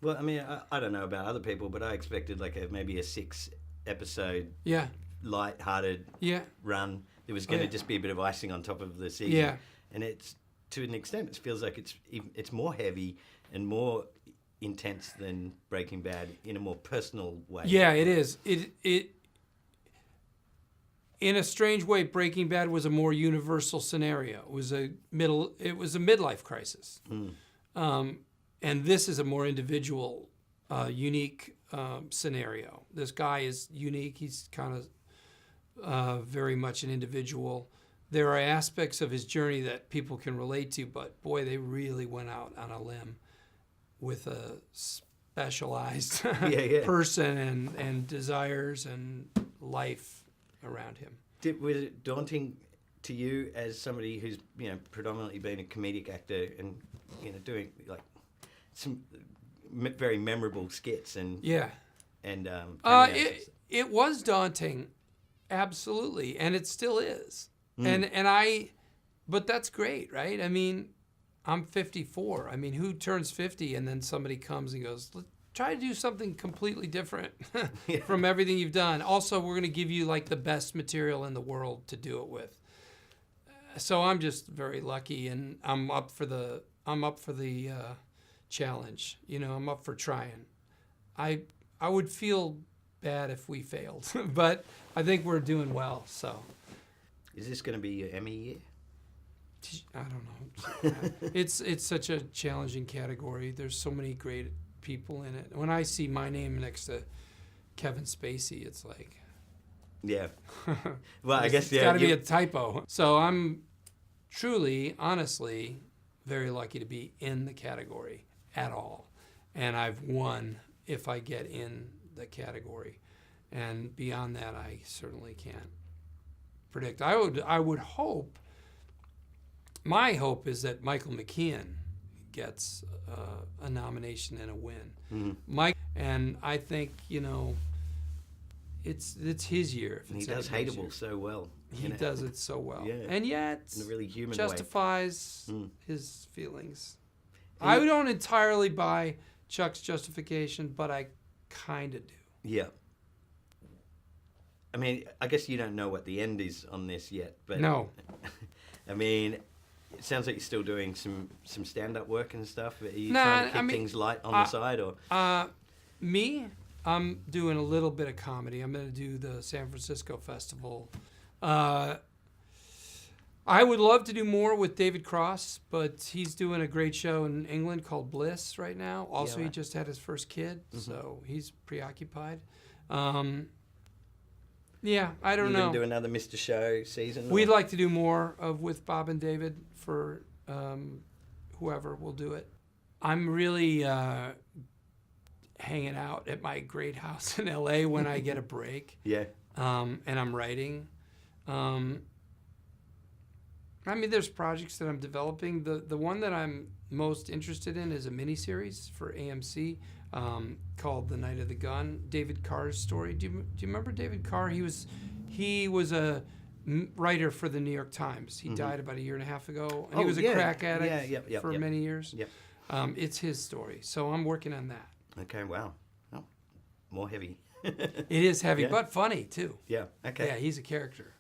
Well, I mean, I don't know about other people, but I expected like maybe a 6-episode, light-hearted run. There was going to just be a bit of icing on top of the season. Yeah. And it's, to an extent, it feels like it's more heavy and more intense than Breaking Bad in a more personal way. Yeah, it is. It in a strange way, Breaking Bad was a more universal scenario. It was a midlife crisis. And this is a more individual, unique scenario. This guy is unique. He's kind of very much an individual. There are aspects of his journey that people can relate to, but boy, they really went out on a limb with a specialized person and desires and life around him. Was it daunting to you as somebody who's predominantly been a comedic actor and doing like some very memorable skits and it was daunting, absolutely, and it still is. But that's great, right? I mean, I'm 54. I mean, who turns 50 and then somebody comes and goes, let's try to do something completely different from everything you've done. Also, we're going to give you like the best material in the world to do it with. So I'm just very lucky, and I'm up for the challenge. I'm up for trying. I would feel bad if we failed, but I think we're doing well. So, is this going to be your Emmy year? I don't know. It's such a challenging category. There's so many great people in it. When I see my name next to Kevin Spacey, it's like, yeah. Well, I guess it's got to be a typo. So I'm truly, honestly, very lucky to be in the category at all, and I've won if I get in the category. And beyond that, I certainly can't predict. I would hope. My hope is that Michael McKean gets a nomination and a win. And I think it's his year. He does Hateable so well. He does it so well, and yet in a really human justifies his feelings. I don't entirely buy Chuck's justification, but I kind of do. Yeah. I mean, I guess you don't know what the end is on this yet, but no. I mean, it sounds like you're still doing some stand-up work and stuff. Are you trying to keep things light on the side, or? Me, I'm doing a little bit of comedy. I'm going to do the San Francisco Festival. I would love to do more with David Cross, but he's doing a great show in England called Bliss right now. Also, he just had his first kid, so he's preoccupied. I don't know. You going to do another Mr. Show season? We'd like to do more with Bob and David for whoever will do it. I'm really hanging out at my great house in L.A. when I get a break. Yeah. And I'm writing. I mean, there's projects that I'm developing. The one that I'm most interested in is a miniseries for AMC called The Night of the Gun. David Carr's story. Do you remember David Carr? He was a writer for the New York Times. He died about 1.5 years ago. And he was a crack addict for many years. Yep. It's his story. So I'm working on that. Okay, wow. Oh, more heavy. It is heavy, but funny, too. Yeah, okay. Yeah, he's a character.